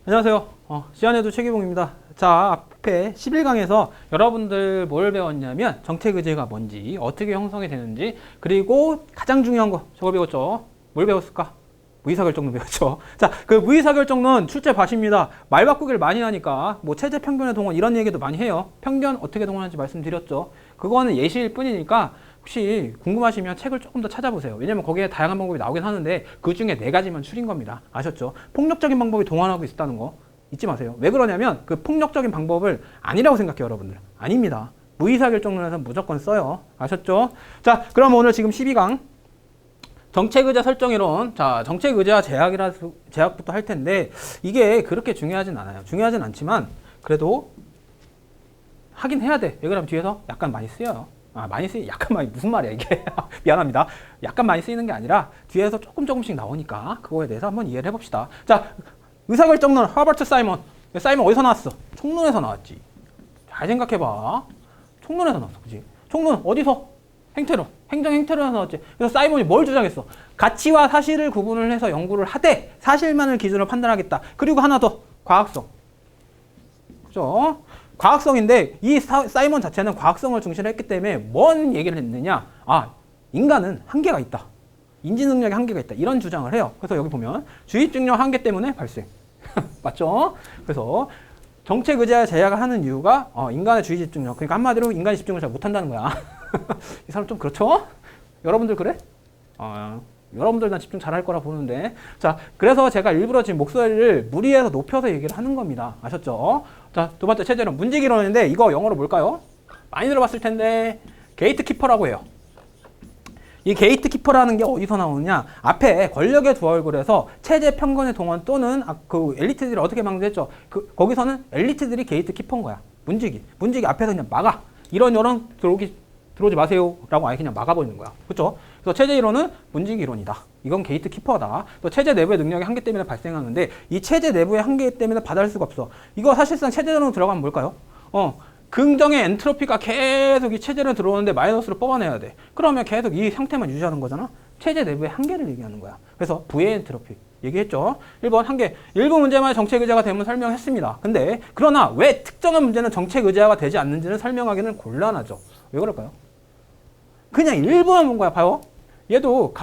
안녕하세요. 시안에도 최기봉입니다. 자, 앞에 11강에서 여러분들 뭘 배웠냐면 정책의제가 뭔지, 어떻게 형성이 되는지, 그리고 가장 중요한 거 저거 배웠죠. 뭘 배웠을까? 무의사결정론 배웠죠. 자, 그 무의사결정론 출제 봐십니다. 말 바꾸기를 많이 하니까 뭐 체제 편견의 동원 이런 얘기도 많이 해요. 편견 어떻게 동원하는지 말씀드렸죠. 그거는 예시일 뿐이니까 혹시 궁금하시면 책을 조금 더 찾아보세요. 왜냐면 거기에 다양한 방법이 나오긴 하는데 그 중에 4가지만 추린 겁니다. 아셨죠? 폭력적인 방법이 동원하고 있다는 거 잊지 마세요. 왜 그러냐면 그 폭력적인 방법을 아니라고 생각해요, 여러분들. 아닙니다. 무의사결정론에서는 무조건 써요. 아셨죠? 자, 그럼 오늘 지금 12강 정책의제 설정이론. 자, 정책의제와 제약부터 할 텐데 이게 그렇게 중요하진 않아요. 중요하진 않지만 그래도 하긴 해야 돼. 왜 그러면 뒤에서 약간 많이 쓰여요. 약간 많이 무슨 말이야 이게. 미안합니다. 약간 많이 쓰이는 게 아니라 뒤에서 조금씩 나오니까 그거에 대해서 한번 이해를 해봅시다. 자, 의사결정론 허버트 사이먼. 사이먼 어디서 나왔어? 총론에서 나왔지. 잘 생각해봐. 총론에서 나왔어. 그지? 총론 어디서? 행태론. 행정행태론에서 나왔지. 그래서 사이먼이 뭘 주장했어? 가치와 사실을 구분을 해서 연구를 하되 사실만을 기준으로 판단하겠다. 그리고 하나 더. 과학성. 그죠? 과학성인데 이 사이먼 자체는 과학성을 중시를 했기 때문에 뭔 얘기를 했느냐? 인간은 한계가 있다. 인지 능력에 한계가 있다. 이런 주장을 해요. 그래서 여기 보면 주입증력 한계 때문에 발생. 맞죠? 그래서 정책 의제와 제약을 하는 이유가 인간의 주의 집중력. 그러니까 한마디로 인간이 집중을 잘 못한다는 거야. 이 사람 좀 그렇죠? 여러분들 그래? 여러분들 난 집중 잘할 거라 보는데. 자, 그래서 제가 일부러 지금 목소리를 무리해서 높여서 얘기를 하는 겁니다. 아셨죠? 자, 두 번째 체제론 문지기론인데 이거 영어로 뭘까요? 많이 들어봤을 텐데 게이트키퍼라고 해요. 이 게이트키퍼라는 게 어디서 나오느냐? 앞에 권력의 두 얼굴에서 체제 편견의 동원 또는 그 엘리트들이 어떻게 방지했죠? 거기서는 엘리트들이 게이트키퍼인 거야. 문지기 앞에서 그냥 막아. 이런 들어오지 마세요 라고 아예 그냥 막아버리는 거야. 그렇죠? 그래서 체제 이론은 문지기 이론이다. 이건 게이트키퍼다. 또 체제 내부의 능력의 한계 때문에 발생하는데 이 체제 내부의 한계 때문에 받아들 수가 없어. 이거 사실상 체제론으로 들어가면 뭘까요? 긍정의 엔트로피가 계속 이 체제로 들어오는데 마이너스로 뽑아내야 돼. 그러면 계속 이 상태만 유지하는 거잖아. 체제 내부의 한계를 얘기하는 거야. 그래서 부의 엔트로피 얘기했죠. 1번 한계. 일부 문제만 정책 의제가 되면 설명했습니다. 근데 그러나 왜 특정한 문제는 정책 의제화가 되지 않는지는 설명하기는 곤란하죠. 왜 그럴까요? 그냥 일부만 본 거야. 봐요. 얘도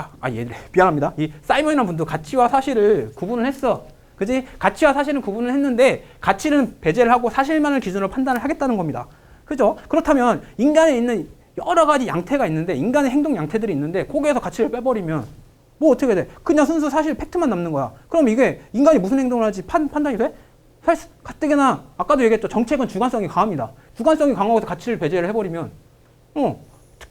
미안합니다. 이 사이먼이라는 분도 가치와 사실을 구분을 했어. 그지? 가치와 사실은 구분을 했는데 가치는 배제를 하고 사실만을 기준으로 판단을 하겠다는 겁니다. 그죠? 그렇다면 인간에 있는 여러 가지 양태가 있는데 인간의 행동 양태들이 있는데 거기에서 가치를 빼버리면 뭐 어떻게 돼? 그냥 순수 사실 팩트만 남는 거야. 그럼 이게 인간이 무슨 행동을 할지 판단이 돼? 가뜩이나 아까도 얘기했죠. 정책은 주관성이 강합니다. 주관성이 강하고 가치를 배제를 해버리면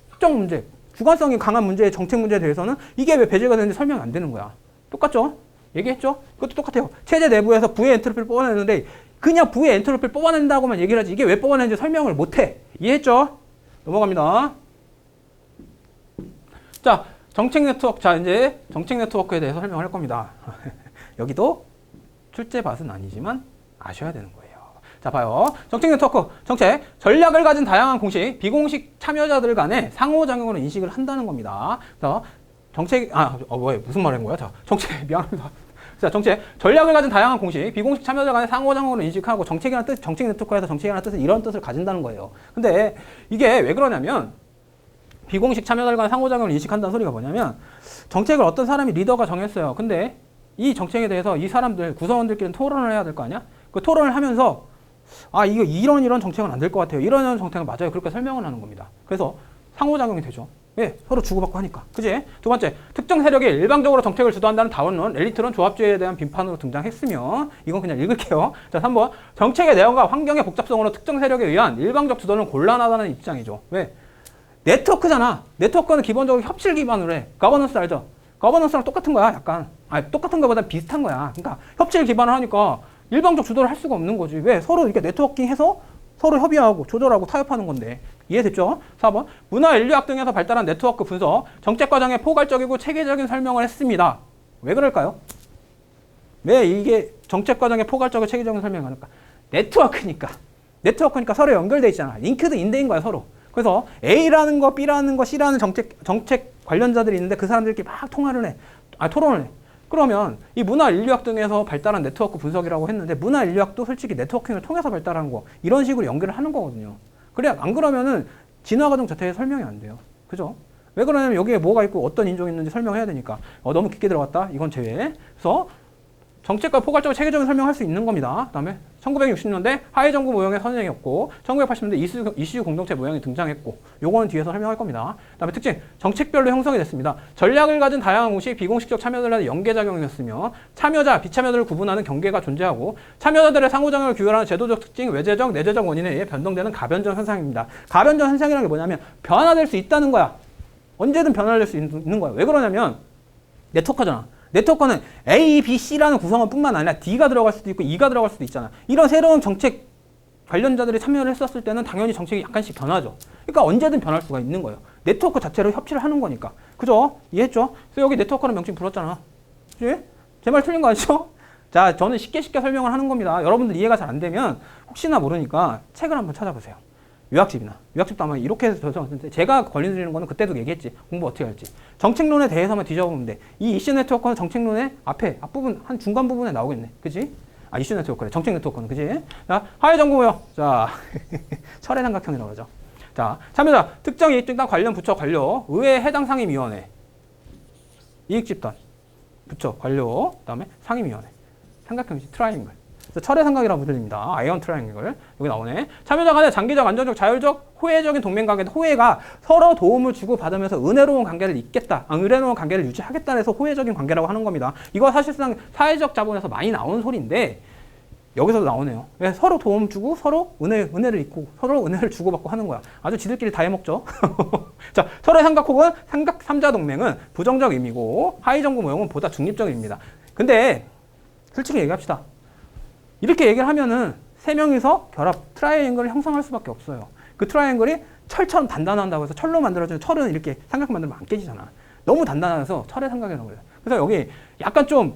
특정 문제, 주관성이 강한 문제의 정책 문제에 대해서는 이게 왜 배제가 되는지 설명이 안 되는 거야. 똑같죠? 얘기했죠? 그것도 똑같아요. 체제 내부에서 부의 엔트로피를 뽑아내는데 그냥 부의 엔트로피를 뽑아낸다고만 얘기를 하지 이게 왜 뽑아내는지 설명을 못해. 이해했죠? 넘어갑니다. 자, 정책 네트워크. 자, 이제 정책 네트워크에 대해서 설명을 할 겁니다. 여기도 출제밭은 아니지만 아셔야 되는 거예요. 자, 봐요. 정책 네트워크. 정책. 전략을 가진 다양한 공식, 비공식 참여자들 간의 상호작용으로 인식을 한다는 겁니다. 자, 정책, 무슨 말 한 거야? 자, 정책, 미안합니다. 자, 정책. 전략을 가진 다양한 공식, 비공식 참여자 간의 상호작용으로 인식하고 정책 네트워크에서 정책이라는 뜻은 이런 뜻을 가진다는 거예요. 근데 이게 왜 그러냐면 비공식 참여자 간의 상호작용을 인식한다는 소리가 뭐냐면 정책을 어떤 사람이 리더가 정했어요. 근데 이 정책에 대해서 이 사람들, 구성원들끼리는 토론을 해야 될 거 아니야? 그 토론을 하면서 이거 이런 정책은 안 될 것 같아요. 이런 정책은 맞아요. 그렇게 설명을 하는 겁니다. 그래서 상호작용이 되죠. 왜? 서로 주고받고 하니까. 그지? 두 번째, 특정 세력이 일방적으로 정책을 주도한다는 다원론, 엘리트론, 조합주의에 대한 비판으로 등장했으며 이건 그냥 읽을게요. 자, 3번, 정책의 내용과 환경의 복잡성으로 특정 세력에 의한 일방적 주도는 곤란하다는 입장이죠. 왜? 네트워크잖아. 네트워크는 기본적으로 협실 기반으로 해. 거버넌스 알죠? 거버넌스랑 똑같은 거야, 약간. 똑같은 거보다 비슷한 거야. 그러니까 협실 기반을 하니까 일방적 주도를 할 수가 없는 거지. 왜? 서로 이렇게 네트워킹해서 서로 협의하고 조절하고 타협하는 건데. 이해됐죠? 4번. 문화 인류학 등에서 발달한 네트워크 분석, 정책 과정에 포괄적이고 체계적인 설명을 했습니다. 왜 그럴까요? 왜 이게 정책 과정에 포괄적이고 체계적인 설명을 할까? 네트워크니까 서로 연결돼 있잖아. 링크드 인대인 거야, 서로. 그래서 A라는 거, B라는 거, C라는 정책 관련자들이 있는데 그 사람들끼리 막 토론을 해. 그러면 이 문화 인류학 등에서 발달한 네트워크 분석이라고 했는데 문화 인류학도 솔직히 네트워킹을 통해서 발달한 거 이런 식으로 연결을 하는 거거든요. 그래 안 그러면은 진화 과정 자체에 설명이 안 돼요. 그죠? 왜 그러냐면 여기에 뭐가 있고 어떤 인종이 있는지 설명해야 되니까 너무 깊게 들어갔다 이건 제외. 그래서 정책과 포괄적으로 체계적인 설명할 수 있는 겁니다. 그다음에 1960년대 하위정부 모형의 선행이었고 1980년대 이슈 공동체 모형이 등장했고 요거는 뒤에서 설명할 겁니다. 그다음에 특징 정책별로 형성이 됐습니다. 전략을 가진 다양한 공식 비공식적 참여들 간의 연계작용이었으며 참여자, 비참여자를 구분하는 경계가 존재하고 참여자들의 상호작용을 규율하는 제도적 특징, 외재적, 내재적 원인에 의해 변동되는 가변적 현상입니다. 가변적 현상이라는 게 뭐냐면 변화될 수 있다는 거야. 언제든 변화될 수 있는 거야. 왜 그러냐면 네트워크잖아. 네트워크는 A, B, C라는 구성원 뿐만 아니라 D가 들어갈 수도 있고 E가 들어갈 수도 있잖아. 이런 새로운 정책 관련자들이 참여를 했었을 때는 당연히 정책이 약간씩 변하죠. 그러니까 언제든 변할 수가 있는 거예요. 네트워크 자체로 협치를 하는 거니까. 그죠? 이해했죠? 그래서 여기 네트워크라는 명칭 불었잖아. 그치? 제 말 틀린 거 아니죠? 자, 저는 쉽게 설명을 하는 겁니다. 여러분들 이해가 잘 안 되면 혹시나 모르니까 책을 한번 찾아보세요. 유학집도 아마 이렇게 해서 적었는데 제가 권리드리는 거는 그때도 얘기했지. 공부 어떻게 할지. 정책론에 대해서만 뒤져보면 돼. 이 이슈 네트워크는 정책론의 앞부분, 한 중간 부분에 나오겠네. 그지? 아, 이슈 네트워크래. 정책 네트워크는. 그지? 자, 하위정부모형. 자, 철의 삼각형이라고 하죠. 자, 참여자, 특정 이익집단 관련 부처 관료, 의회 해당 상임위원회. 이익집단, 부처 관료, 그 다음에 상임위원회. 삼각형이지. 트라이앵글. 철의 삼각이라고 불립니다. 아이언 트라이앵글. 여기 나오네. 참여자 간의 장기적, 안정적, 자율적, 호혜적인 동맹관계. 호혜가 서로 도움을 주고 받으면서 은혜로운 관계를 잇겠다. 은혜로운 관계를 유지하겠다 해서 호혜적인 관계라고 하는 겁니다. 이거 사실상 사회적 자본에서 많이 나오는 소리인데 여기서도 나오네요. 왜 서로 도움 주고 서로 은혜를 잇고 서로 은혜를 주고받고 하는 거야. 아주 지들끼리 다 해먹죠. 자, 철의 삼각 혹은 삼각 삼자 동맹은 부정적 의미고 하위정부 모형은 보다 중립적 의미입니다. 근데 솔직히 얘기합시다. 이렇게 얘기를 하면은 세 명이서 결합 트라이앵글을 형성할 수밖에 없어요. 그 트라이앵글이 철처럼 단단한다고 해서 철로 만들어진 철은 이렇게 삼각형 만들면 안 깨지잖아. 너무 단단해서 철의 삼각이라고 해요. 그래서 여기 약간 좀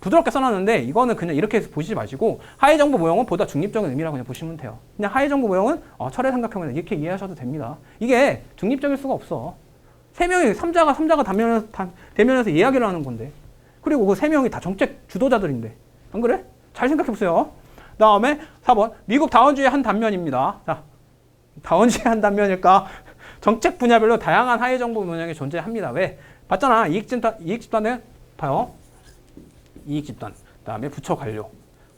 부드럽게 써놨는데 이거는 그냥 이렇게 해서 보시지 마시고 하위정부 모형은 보다 중립적인 의미라고 그냥 보시면 돼요. 그냥 하위정부 모형은 철의 삼각형이다 이렇게 이해하셔도 됩니다. 이게 중립적일 수가 없어. 세 명이 삼자가 대면에서 이야기를 하는 건데 그리고 그 세 명이 다 정책 주도자들인데 안 그래? 잘 생각해보세요. 다음에 4번 미국 다원주의 한 단면입니다. 자, 다원주의 한 단면일까? 정책 분야별로 다양한 하위정부 모형이 존재합니다. 왜? 봤잖아. 이익집단은 봐요. 이익집단, 다음에 부처 관료,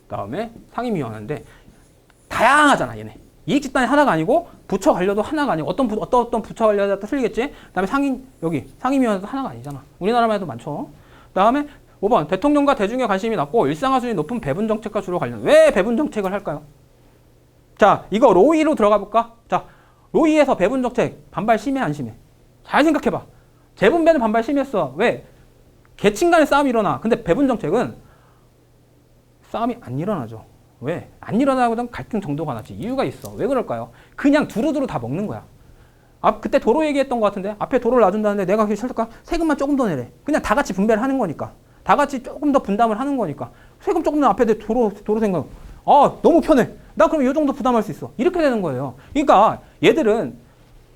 다음에 상임위원회인데 다양하잖아 얘네. 이익집단이 하나가 아니고 부처 관료도 하나가 아니고 어떤 부처 관료가 틀리겠지? 그다음에 상임위원회도 하나가 아니잖아. 우리나라만 해도 많죠. 그다음에 5번 대통령과 대중의 관심이 낮고 일상화 수준이 높은 배분 정책과 주로 관련. 왜 배분 정책을 할까요? 자, 이거 로이로 들어가 볼까? 자, 로이에서 배분 정책 반발 심해 안 심해? 잘 생각해봐. 재분배는 반발 심했어. 왜? 계층 간의 싸움이 일어나. 근데 배분 정책은 싸움이 안 일어나죠. 왜? 안 일어나거든 갈등 정도가 나지. 이유가 있어. 왜 그럴까요? 그냥 두루두루 다 먹는 거야. 그때 도로 얘기했던 것 같은데 앞에 도로를 놔준다는데 내가 그게 싫을까? 세금만 조금 더 내래. 그냥 다 같이 분배를 하는 거니까. 다 같이 조금 더 분담을 하는 거니까. 세금 조금 더 앞에 도로 생각. 너무 편해. 나 그럼 이 정도 부담할 수 있어. 이렇게 되는 거예요. 그러니까 얘들은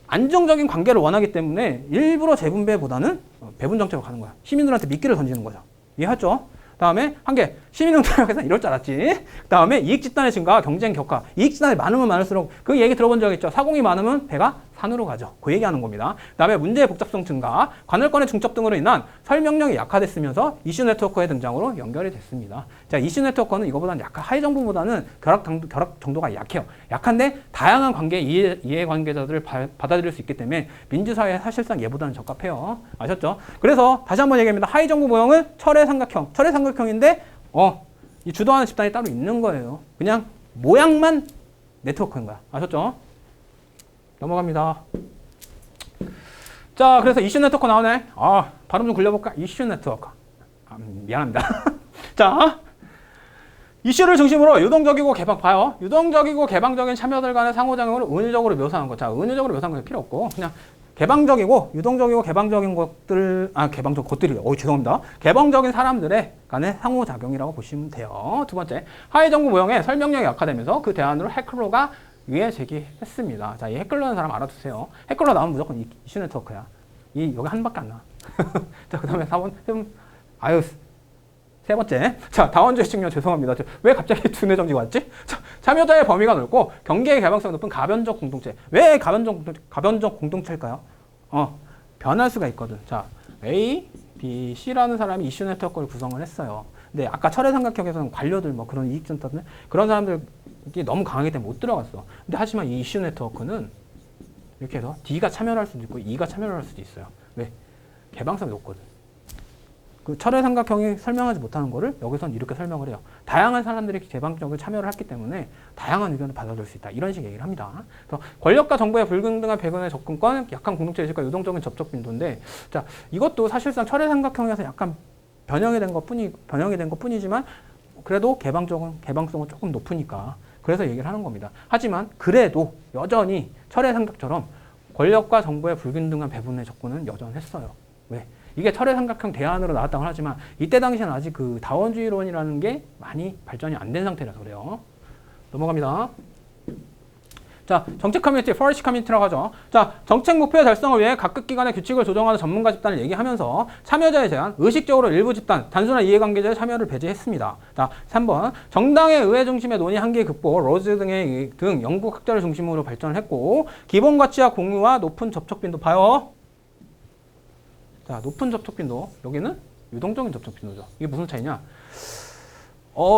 안정적인 관계를 원하기 때문에 일부러 재분배보다는 배분 정책으로 가는 거야. 시민들한테 미끼를 던지는 거죠. 이해하죠? 다음에 한 개, 시민운동에서 이럴 줄 알았지. 다음에 이익집단의 증가와 경쟁 격화. 이익집단이 많으면 많을수록 그 얘기 들어본 적 있죠. 사공이 많으면 배가 산으로 가죠. 그 얘기하는 겁니다. 다음에 문제의 복잡성 증가, 관할권의 중첩 등으로 인한 설명력이 약화됐으면서 이슈 네트워크의 등장으로 연결이 됐습니다. 자, 이슈 네트워크는 이거보다는 하위정부보다는 결합 정도가 약해요. 약한데 다양한 이해관계자들을 받아들일 수 있기 때문에 민주사회에 사실상 얘보다는 적합해요. 아셨죠? 그래서 다시 한번 얘기합니다. 하위정부 모형은 철의 삼각형인데 이 주도하는 집단이 따로 있는 거예요. 그냥 모양만 네트워크인 거야. 아셨죠? 넘어갑니다. 자, 그래서 이슈 네트워크 나오네. 발음 좀 굴려볼까? 이슈 네트워크. 미안합니다. 자, 이슈를 중심으로 유동적이고 유동적이고 개방적인 참여들 간의 상호작용을 은유적으로 묘사한 것. 자, 은유적으로 묘사한 건 필요 없고 그냥 개방적이고 유동적이고 개방적인 것들, 개방적 것들이, 죄송합니다. 개방적인 사람들의 간의 상호작용이라고 보시면 돼요. 두 번째, 하위정부 모형의 설명력이 약화되면서 그 대안으로 해클로가 위에 제기했습니다. 자, 이 해클러는 사람 알아두세요. 해클러 나오면 무조건 이슈 네트워크야. 여기 한 밖에 안 나. 자, 그 다음에 4번, 세 번째, 자, 다원주의 측면 죄송합니다. 왜 갑자기 두뇌 정지가 왔지? 자, 참여자의 범위가 넓고 경계의 개방성이 높은 가변적 공동체. 왜 가변적 공동체일까요? 변할 수가 있거든. 자, A, B, C라는 사람이 이슈 네트워크를 구성을 했어요. 근데 아까 철의 삼각형에서는 관료들 뭐 그런 이익전사들 그런 사람들이 너무 강하기 때문에 못 들어갔어. 근데 하지만 이 이슈 네트워크는 이렇게 해서 D가 참여를 할 수도 있고 E가 참여를 할 수도 있어요. 왜? 개방성이 높거든. 그 철의 삼각형이 설명하지 못하는 거를 여기서는 이렇게 설명을 해요. 다양한 사람들이 개방적으로 참여를 했기 때문에 다양한 의견을 받아들일 수 있다. 이런 식의 얘기를 합니다. 그래서 권력과 정보의 불균등한 배분의 접근권, 약한 공동체 의식과 유동적인 접촉 빈도인데, 자, 이것도 사실상 철의 삼각형에서 약간 변형이 된 것뿐이지만 그래도 개방성은 조금 높으니까 그래서 얘기를 하는 겁니다. 하지만 그래도 여전히 철의 삼각처럼 권력과 정보의 불균등한 배분의 접근은 여전했어요. 왜? 이게 철의 삼각형 대안으로 나왔다고 하지만 이때 당시에는 아직 그 다원주의론이라는 게 많이 발전이 안 된 상태라서 그래요. 넘어갑니다. 자, 정책 커뮤니티, 포리시 커뮤니티라고 하죠. 자, 정책 목표의 달성을 위해 각급 기관의 규칙을 조정하는 전문가 집단을 얘기하면서 참여자의 제한, 의식적으로 일부 집단, 단순한 이해관계자의 참여를 배제했습니다. 자, 3번 정당의 의회 중심의 논의 한계 극복, 로즈 등 영국 학자를 중심으로 발전을 했고 기본 가치와 공유와 높은 접촉 빈도 봐요. 자, 높은 접촉 빈도, 여기는 유동적인 접촉 빈도죠. 이게 무슨 차이냐?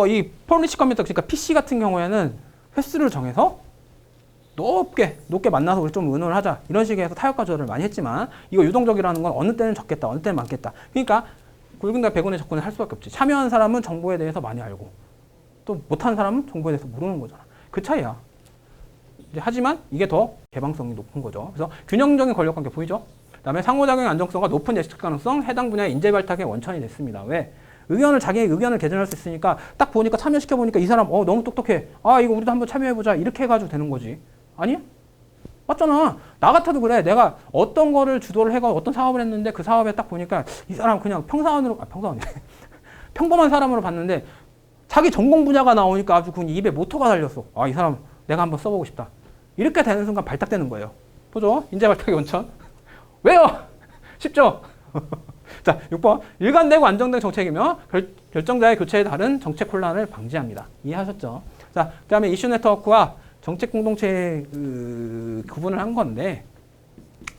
이 포리시 커뮤니티, 그러니까 PC 같은 경우에는 횟수를 정해서 높게 만나서 우리 좀 의논을 하자. 이런 식의 해서 타협과 조절을 많이 했지만 이거 유동적이라는 건 어느 때는 적겠다, 어느 때는 많겠다. 그러니까 불균등 배분의 접근을 할 수밖에 없지. 참여한 사람은 정보에 대해서 많이 알고 또 못한 사람은 정보에 대해서 모르는 거잖아. 그 차이야. 하지만 이게 더 개방성이 높은 거죠. 그래서 균형적인 권력관계 보이죠? 그다음에 상호작용의 안정성과 높은 예측 가능성, 해당 분야의 인재 발탁의 원천이 됐습니다. 왜? 자기의 의견을 개진할 수 있으니까 딱 보니까 참여시켜보니까 이 사람 너무 똑똑해. 이거 우리도 한번 참여해보자. 이렇게 해가지고 되는 거지. 아니? 맞잖아. 나 같아도 그래. 내가 어떤 거를 주도를 해가 어떤 사업을 했는데 그 사업에 딱 보니까 이 사람 그냥 평범한 사람으로 봤는데 자기 전공 분야가 나오니까 아주 그냥 입에 모터가 달렸어. 이 사람 내가 한번 써보고 싶다. 이렇게 되는 순간 발탁되는 거예요. 보죠? 인재 발탁의 원천. 왜요? 쉽죠? 자, 6번. 일관되고 안정된 정책이며 결정자의 교체에 따른 정책 혼란을 방지합니다. 이해하셨죠? 자, 그 다음에 이슈 네트워크와 정책 공동체 구분을 한 건데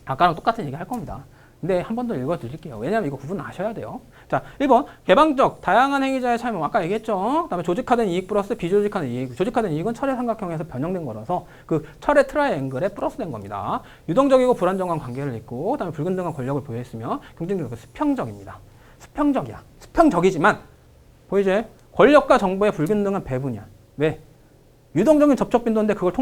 아까랑 똑같은 얘기 할 겁니다. 근데 한 번 더 읽어드릴게요. 왜냐하면 이거 구분 아셔야 돼요. 자, 1번 개방적, 다양한 행위자의 참여. 아까 얘기했죠. 그 다음에 조직화된 이익 플러스 비조직화된 이익. 조직화된 이익은 철의 삼각형에서 변형된 거라서 그 철의 트라이앵글에 플러스된 겁니다. 유동적이고 불안정한 관계를 잇고 그 다음에 불균등한 권력을 보유했으며 경쟁력은 수평적입니다. 수평적이야. 수평적이지만 보이지? 권력과 정보의 불균등한 배분이야. 왜? 유동적인 접촉 빈도인데 그걸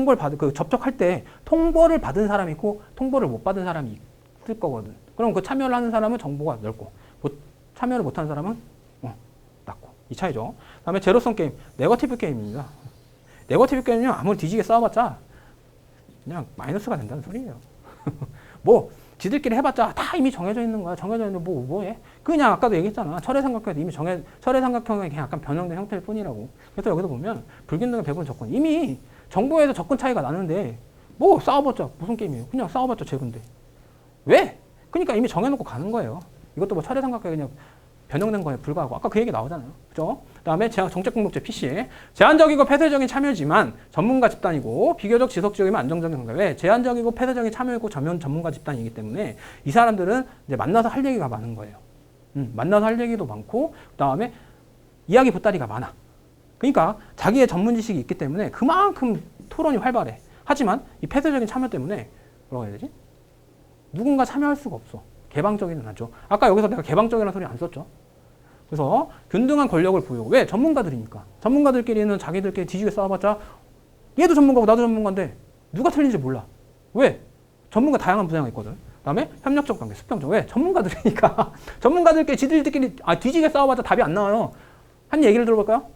접촉할 때 통보를 받은 사람이 있고 통보를 못 받은 사람이 있을 거거든. 그럼 그 참여를 하는 사람은 정보가 넓고 참여를 못하는 사람은 낮고. 이 차이죠. 그 다음에 제로섬 게임, 네거티브 게임입니다. 네거티브 게임은 아무리 뒤지게 싸워봤자 그냥 마이너스가 된다는 소리예요. 뭐 지들끼리 해봤자 다 이미 정해져 있는 거야. 정해져 있는 뭐해? 그냥 아까도 얘기했잖아. 철의 삼각형에서 이미 철의 삼각형에 그냥 약간 변형된 형태일 뿐이라고. 그래서 여기서 보면 불균등의 배분 접근. 이미 정보에서 접근 차이가 나는데 뭐 싸워봤자 무슨 게임이에요? 그냥 싸워봤자 재군데. 왜? 그러니까 이미 정해놓고 가는 거예요. 이것도 뭐 철의 삼각형에 그냥 변형된 거에 불과하고 아까 그 얘기 나오잖아요. 그죠? 그다음에 정책 공동체 PC. 제한적이고 폐쇄적인 참여지만 전문가 집단이고 비교적 지속적이면 안정적인 건가. 왜? 제한적이고 폐쇄적인 참여이고 전문가 집단이기 때문에 이 사람들은 이제 만나서 할 얘기가 많은 거예요. 만나서 할 얘기도 많고 그다음에 이야기 보따리가 많아. 그러니까 자기의 전문 지식이 있기 때문에 그만큼 토론이 활발해. 하지만 이 폐쇄적인 참여 때문에 뭐라고 해야 되지? 누군가 참여할 수가 없어. 개방적이는 않죠. 아까 여기서 내가 개방적이라는 소리 안 썼죠. 그래서 균등한 권력을 보유하고. 왜? 전문가들이니까. 전문가들끼리는 자기들끼리 뒤지게 싸워봤자 얘도 전문가고 나도 전문가인데 누가 틀린지 몰라. 왜? 전문가 다양한 분야가 있거든. 그 다음에 협력적 관계, 수평적. 왜? 전문가들이니까. 전문가들끼리 지들끼리 뒤지게 싸워봤자 답이 안 나와요. 한 얘기를 들어볼까요?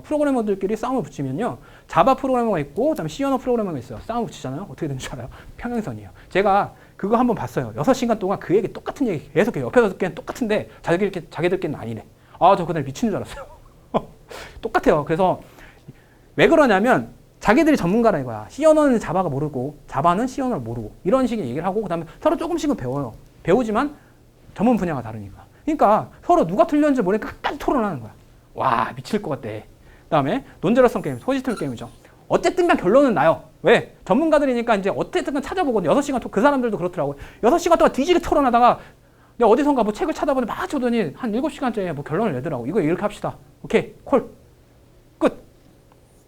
프로그래머들끼리 싸움을 붙이면요. 자바 프로그래머가 있고 그다음에 C 언어 프로그래머가 있어요. 싸움을 붙이잖아요. 어떻게 되는 줄 알아요? 평행선이에요. 제가 그거 한번 봤어요. 6시간 동안 그 얘기 똑같은 얘기 계속 해요. 옆에서 듣기엔 똑같은데 자기들끼리는 아니래. 저 그날 미치는 줄 알았어요. 똑같아요. 그래서 왜 그러냐면 자기들이 전문가라 이거야. C 언어는 자바가 모르고 자바는 C 언어를 모르고 이런 식의 얘기를 하고 그다음에 서로 조금씩은 배워요. 배우지만 전문 분야가 다르니까. 그러니까 서로 누가 틀렸는지 모르니까 끝까지 토론하는 거야. 와, 미칠 것 같대. 그다음에 논제로성 게임, 소지품 게임이죠. 어쨌든 간 결론은 나요. 왜? 전문가들이니까 이제 어쨌든 간 찾아보거든. 6시간 그 사람들도 그렇더라고요. 6시간 동안 뒤지게 토론하다가 내가 어디선가 뭐 책을 찾아보니 막 쳐더니 한 7시간째 뭐 결론을 내더라고. 이거 이렇게 합시다. 오케이, 콜. 끝.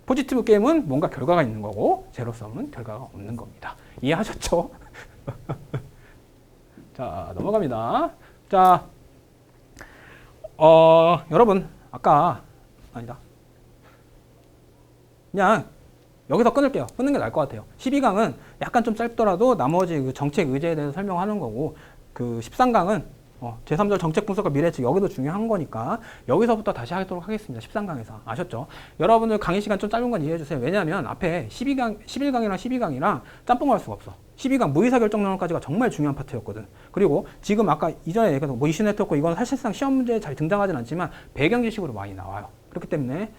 포지티브 게임은 뭔가 결과가 있는 거고 제로섬은 결과가 없는 겁니다. 이해하셨죠? 자, 넘어갑니다. 자, 여러분 아까 아니다. 그냥 여기서 끊을게요. 끊는 게 나을 것 같아요. 12강은 약간 좀 짧더라도 나머지 그 정책 의제에 대해서 설명하는 거고 그 13강은 제3절 정책 분석과 미래예측 여기도 중요한 거니까 여기서부터 다시 하도록 하겠습니다. 13강에서. 아셨죠? 여러분들 강의 시간 좀 짧은 건 이해해 주세요. 왜냐하면 앞에 11강이랑 12강이랑 짬뽕할 수가 없어. 12강 무의사결정론까지가 정말 중요한 파트였거든. 그리고 지금 아까 이전에 얘기했던 뭐 이슈 네트워크 이건 사실상 시험 문제에 잘 등장하진 않지만 배경 지식으로 많이 나와요. 그렇기 때문에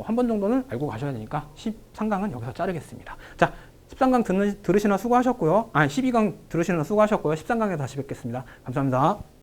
한 번 정도는 알고 가셔야 되니까 13강은 여기서 자르겠습니다. 자, 13강 들으시느라 수고하셨고요. 12강 들으시느라 수고하셨고요. 13강에 다시 뵙겠습니다. 감사합니다.